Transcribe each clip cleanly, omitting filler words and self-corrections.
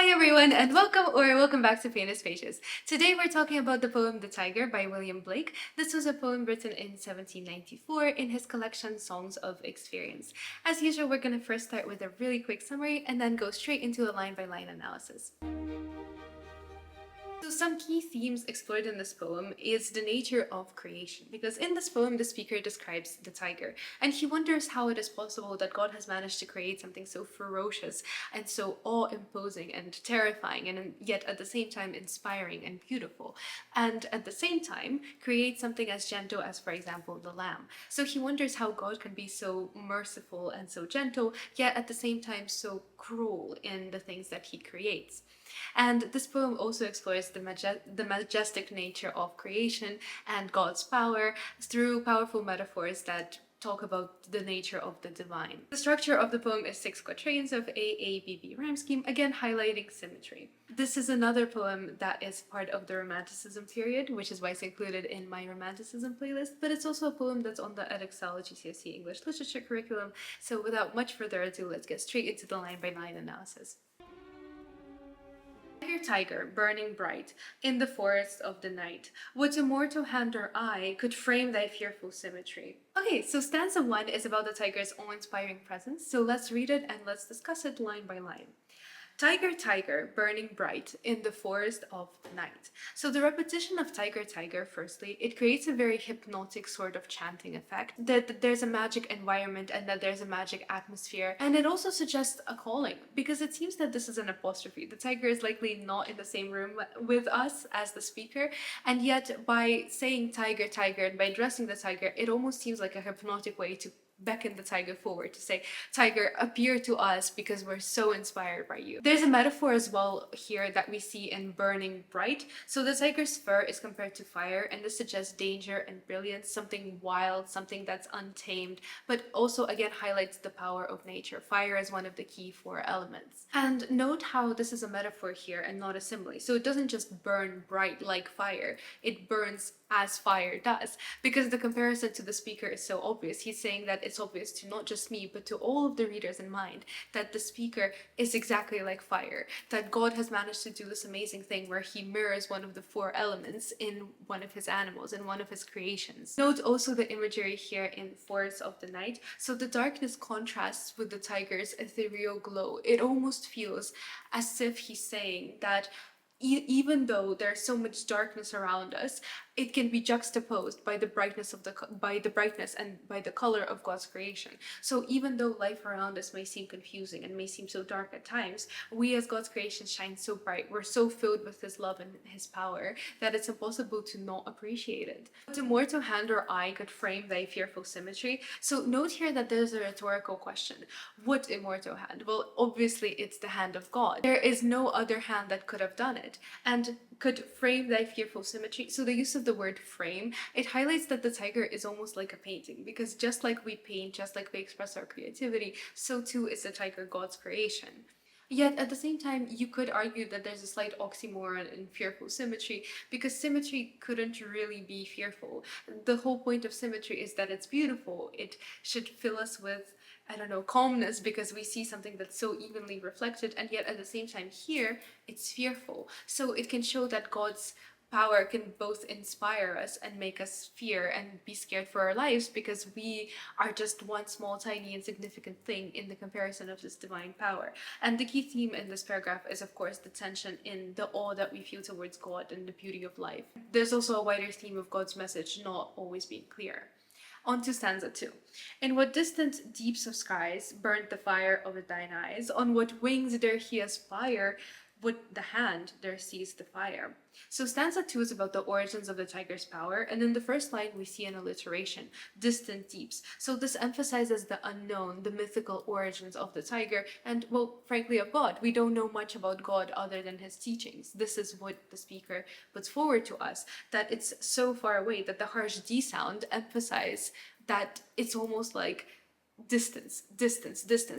Hi everyone and welcome back to Famous Pages. Today we're talking about the poem The Tyger by William Blake. This was a poem written in 1794 in his collection Songs of Experience. As usual, we're going to first start with a really quick summary and then go straight into a line-by-line analysis. So some key themes explored in this poem is the nature of creation, because in this poem the speaker describes the tiger and he wonders how it is possible that God has managed to create something so ferocious and so awe-imposing and terrifying and yet at the same time inspiring and beautiful, and at the same time create something as gentle as, for example, the lamb. So he wonders how God can be so merciful and so gentle yet at the same time so cruel in the things that he creates. And this poem also explores the majestic nature of creation and God's power through powerful metaphors that talk about the nature of the divine. The structure of the poem is 6 quatrains of AABB rhyme scheme, again highlighting symmetry. This is another poem that is part of the Romanticism period, which is why it's included in my Romanticism playlist, but it's also a poem that's on the Edexcel GCSE English Literature curriculum. So without much further ado, let's get straight into the line-by-line analysis. Tyger, burning bright, in the forest of the night, what immortal hand or eye could frame thy fearful symmetry? Okay, so stanza 1 is about the tiger's awe-inspiring presence, so let's read it and let's discuss it line by line. Tyger, Tyger, burning bright in the forest of the night. So the repetition of Tyger, Tyger, firstly, it creates a very hypnotic sort of chanting effect, that there's a magic environment and that there's a magic atmosphere, and it also suggests a calling, because it seems that this is an apostrophe. The tiger is likely not in the same room with us as the speaker, and yet by saying Tyger, Tyger, and by addressing the tiger, it almost seems like a hypnotic way to beckon the tiger forward, to say, Tiger, appear to us because we're so inspired by you. There's a metaphor as well here that we see in burning bright. So the tiger's fur is compared to fire, and this suggests danger and brilliance, something wild, something that's untamed, but also again highlights the power of nature. Fire is one of the key 4 elements. And note how this is a metaphor here and not a simile. So it doesn't just burn bright like fire, it burns as fire does, because the comparison to the speaker is so obvious. He's saying that it's obvious to not just me, but to all of the readers in mind, that the speaker is exactly like fire, that God has managed to do this amazing thing where he mirrors one of the 4 elements in one of his animals, in one of his creations. Note also the imagery here in Forest of the Night. So the darkness contrasts with the tiger's ethereal glow. It almost feels as if he's saying that even though there's so much darkness around us, it can be juxtaposed by the brightness and by the color of God's creation. So even though life around us may seem confusing and may seem so dark at times, we as God's creation shine so bright. We're so filled with his love and his power that it's impossible to not appreciate it. What immortal hand or eye could frame thy fearful symmetry? So note here that there's a rhetorical question. What immortal hand? Well, obviously it's the hand of God. There is no other hand that could have done it and could frame thy fearful symmetry. So the use of the word frame, it highlights that the tiger is almost like a painting, because just like we paint, just like we express our creativity, so too is the tiger God's creation. Yet at the same time, you could argue that there's a slight oxymoron in fearful symmetry, because symmetry couldn't really be fearful. The whole point of symmetry is that it's beautiful. It should fill us with, I don't know, calmness, because we see something that's so evenly reflected, and yet at the same time here, it's fearful. So it can show that God's power can both inspire us and make us fear and be scared for our lives, because we are just one small, tiny, insignificant thing in the comparison of this divine power. And the key theme in this paragraph is, of course, the tension in the awe that we feel towards God and the beauty of life. There's also a wider theme of God's message not always being clear. On to stanza 2. In what distant deeps of skies burnt the fire of thine eyes? On what wings dare he aspire? Would the hand there seize the fire? So stanza 2 is about the origins of the tiger's power, and in the first line we see an alliteration, distant deeps. So this emphasizes the unknown, the mythical origins of the tiger, and, well, frankly, of God. We don't know much about God other than his teachings. This is what the speaker puts forward to us, that it's so far away that the harsh D sound emphasizes that it's almost like distance.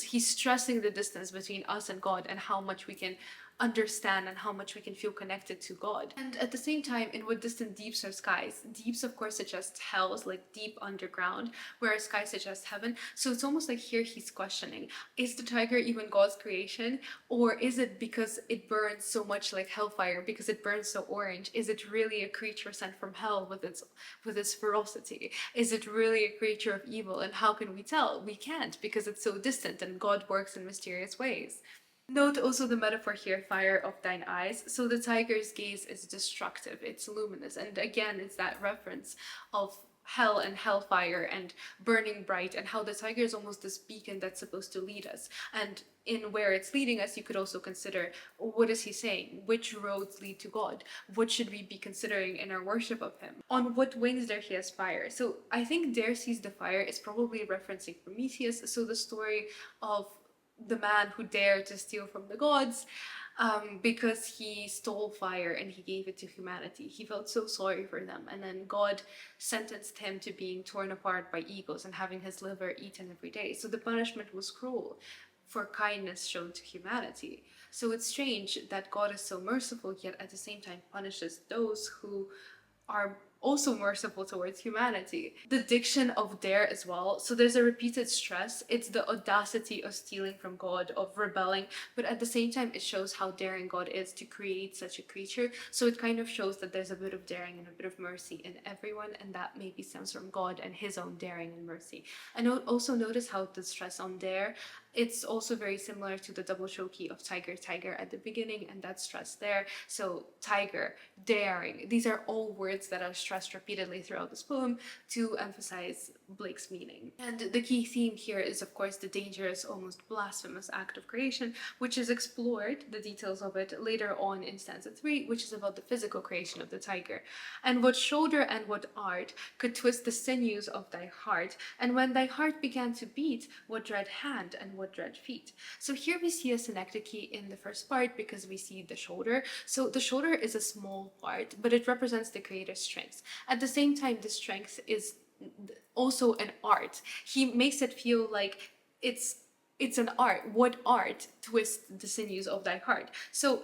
He's stressing the distance between us and God and how much we can understand and how much we can feel connected to God. And at the same time, in what distant deeps are skies? Deeps, of course, suggest hells, like deep underground, whereas skies suggest heaven. So it's almost like here he's questioning, is the tiger even God's creation? Or is it because it burns so much like hellfire, because it burns so orange? Is it really a creature sent from hell with its ferocity? Is it really a creature of evil? And how can we tell? We can't, because it's so distant and God works in mysterious ways. Note also the metaphor here, fire of thine eyes. So the tiger's gaze is destructive, it's luminous, and again it's that reference of hell and hellfire and burning bright, and how the tiger is almost this beacon that's supposed to lead us. And in where it's leading us, you could also consider, what is he saying? Which roads lead to God? What should we be considering in our worship of him? On what wings dare he aspire? So I think dare sees the fire is probably referencing Prometheus, so the story of the man who dared to steal from the gods, because he stole fire and he gave it to humanity. He felt so sorry for them, and then God sentenced him to being torn apart by eagles and having his liver eaten every day. So the punishment was cruel for kindness shown to humanity. So it's strange that God is so merciful, yet at the same time punishes those who are also merciful towards humanity. The diction of dare as well. So there's a repeated stress. It's the audacity of stealing from God, of rebelling, but at the same time it shows how daring God is to create such a creature. So it kind of shows that there's a bit of daring and a bit of mercy in everyone, and that maybe stems from God and his own daring and mercy. And also notice how the stress on dare, it's also very similar to the double choky of tiger at the beginning, and that stress there. So tiger, daring, these are all words that are stressed repeatedly throughout this poem to emphasize Blake's meaning. And the key theme here is, of course, the dangerous, almost blasphemous act of creation, which is explored, the details of it, later on in stanza 3, which is about the physical creation of the tiger. And what shoulder and what art could twist the sinews of thy heart, and when thy heart began to beat, what dread hand and what dread feet. So here we see a synecdoche in the first part because we see the shoulder. So the shoulder is a small part, but it represents the creator's strength. At the same time, the strength is also an art. He makes it feel like it's an art. What art twists the sinews of thy heart? So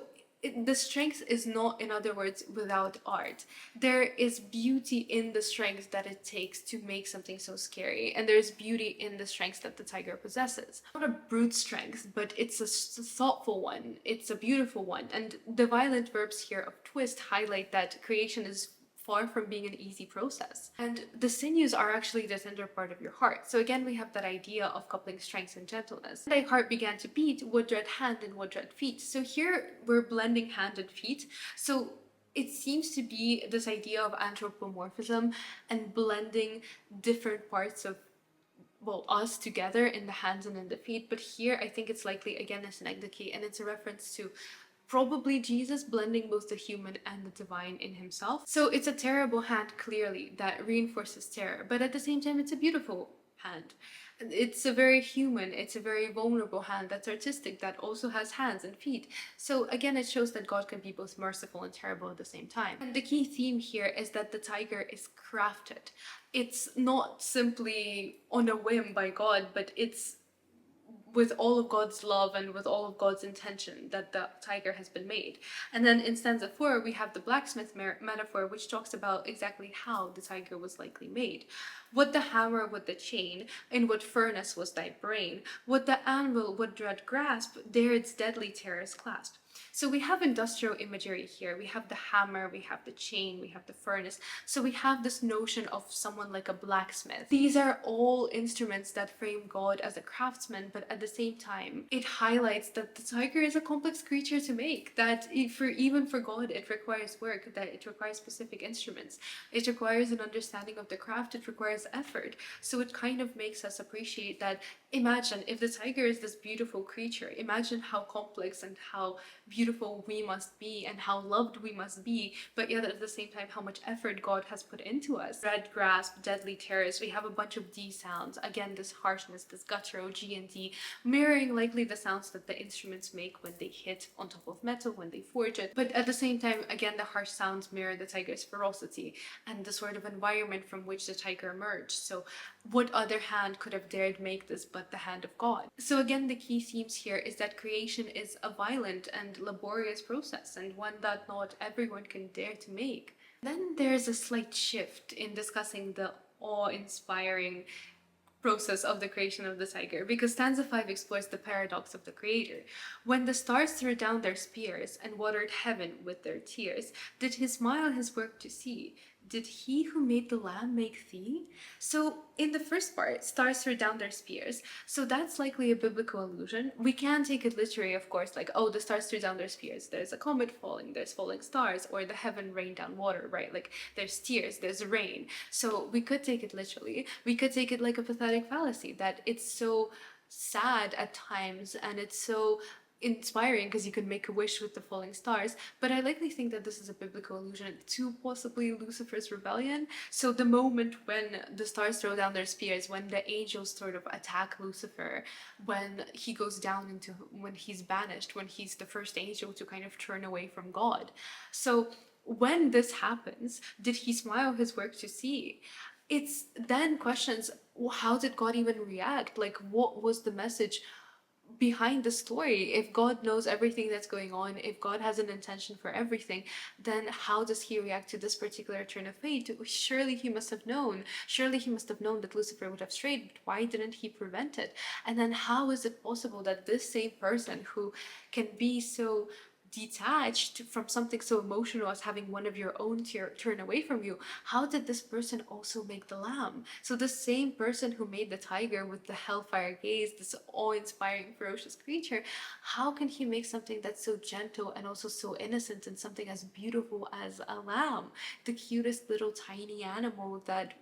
the strength is not, in other words, without art. There is beauty in the strength that it takes to make something so scary, and there's beauty in the strength that the tiger possesses. Not a brute strength, but it's a thoughtful one, it's a beautiful one, and the violent verbs here of twist highlight that creation is far from being an easy process. And the sinews are actually the tender part of your heart. So again, we have that idea of coupling strength and gentleness. Thy heart began to beat, what dread hand and what dread feet. So here we're blending hand and feet. So it seems to be this idea of anthropomorphism and blending different parts of, well, us together in the hands and in the feet. But here I think it's likely, again, a synecdoche, and it's a reference to probably Jesus blending both the human and the divine in himself. So it's a terrible hand, clearly, that reinforces terror, but at the same time it's a beautiful hand. It's a very human, it's a very vulnerable hand that's artistic, that also has hands and feet. So again, it shows that God can be both merciful and terrible at the same time. And the key theme here is that the tiger is crafted. It's not simply on a whim by God, but it's with all of God's love and with all of God's intention that the tiger has been made. And then in stanza 4, we have the blacksmith metaphor, which talks about exactly how the tiger was likely made. What the hammer, what the chain, in what furnace was thy brain? What the anvil, what dread grasp, there its deadly terrors clasped. So we have industrial imagery here. We have the hammer, we have the chain, we have the furnace. So we have this notion of someone like a blacksmith. These are all instruments that frame God as a craftsman, but at the same time, it highlights that the tiger is a complex creature to make, that even for God, it requires work, that it requires specific instruments. It requires an understanding of the craft, it requires effort. So it kind of makes us appreciate that. Imagine if the tiger is this beautiful creature, imagine how complex and how beautiful we must be and how loved we must be, but yet at the same time how much effort God has put into us. Dread grasp, deadly terrors, we have a bunch of D sounds, again this harshness, this guttural G and D, mirroring likely the sounds that the instruments make when they hit on top of metal, when they forge it, but at the same time, again, the harsh sounds mirror the tiger's ferocity and the sort of environment from which the tiger emerged. So what other hand could have dared make this but but the hand of God. So again, the key themes here is that creation is a violent and laborious process, and one that not everyone can dare to make. Then there's a slight shift in discussing the awe-inspiring process of the creation of the Tyger, because stanza 5 explores the paradox of the creator. When the stars threw down their spears and watered heaven with their tears, did he smile his work to see? Did he who made the lamb make thee? So in the first part, stars threw down their spears. So that's likely a biblical allusion. We can take it literally, of course, like, oh, the stars threw down their spears. There's a comet falling, there's falling stars, or the heaven rained down water, right? Like there's tears, there's rain. So we could take it literally. We could take it like a pathetic fallacy, that it's so sad at times and it's so inspiring because you can make a wish with the falling stars, but I likely think that this is a biblical allusion to possibly Lucifer's rebellion. So the moment when the stars throw down their spears, when the angels sort of attack Lucifer, when he goes down into, when he's banished, when he's the first angel to kind of turn away from God. So when this happens, did he smile his work to see? It's then questions, how did God even react? Like, what was the message behind the story? If God knows everything that's going on, if God has an intention for everything, then how does he react to this particular turn of fate? Surely he must have known. Surely he must have known that Lucifer would have strayed, but why didn't he prevent it? And then how is it possible that this same person who can be so detached from something so emotional as having one of your own turn away from you, how did this person also make the lamb? So the same person who made the tiger with the hellfire gaze, this awe-inspiring ferocious creature, how can he make something that's so gentle and also so innocent, and something as beautiful as a lamb, the cutest little tiny animal that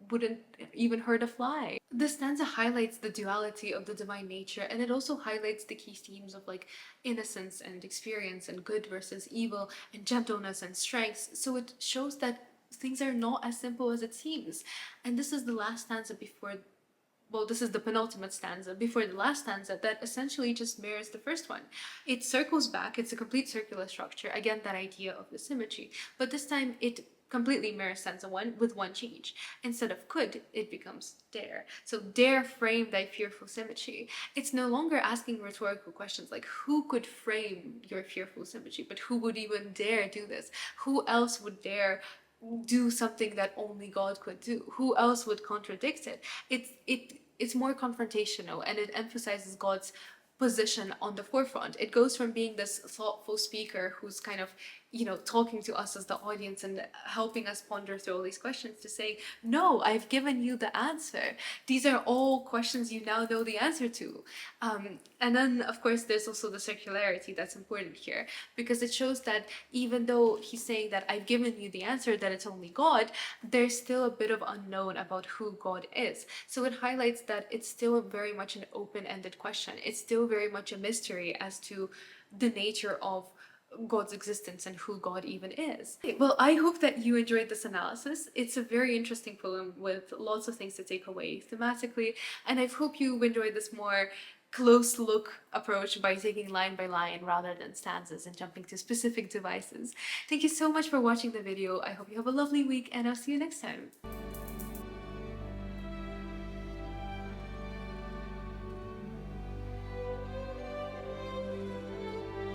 wouldn't even hurt a fly? This stanza highlights the duality of the divine nature, and it also highlights the key themes of like innocence and experience, and good versus evil, and gentleness and strength. So it shows that things are not as simple as it seems. And this is the last stanza before, well, this is the penultimate stanza before the last stanza that essentially just mirrors the first one. It circles back, it's a complete circular structure, again that idea of the symmetry, but this time it completely mirrors stanza 1 with one change. Instead of could, it becomes dare. So dare frame thy fearful symmetry. It's no longer asking rhetorical questions like who could frame your fearful symmetry, but who would even dare do this? Who else would dare do something that only God could do? Who else would contradict it? It's more confrontational, and it emphasizes God's position on the forefront. It goes from being this thoughtful speaker who's kind of, you know, talking to us as the audience and helping us ponder through all these questions, to say, no, I've given you the answer. These are all questions you now know the answer to. And then, of course, there's also the circularity that's important here, because it shows that even though he's saying that I've given you the answer, that it's only God, there's still a bit of unknown about who God is. So it highlights that it's still very much an open-ended question. It's still very much a mystery as to the nature of God's existence and who God even is. Well, I hope that you enjoyed this analysis. It's a very interesting poem with lots of things to take away thematically, and I hope you enjoyed this more close look approach by taking line by line rather than stanzas and jumping to specific devices. Thank you so much for watching the video. I hope you have a lovely week, and I'll see you next time.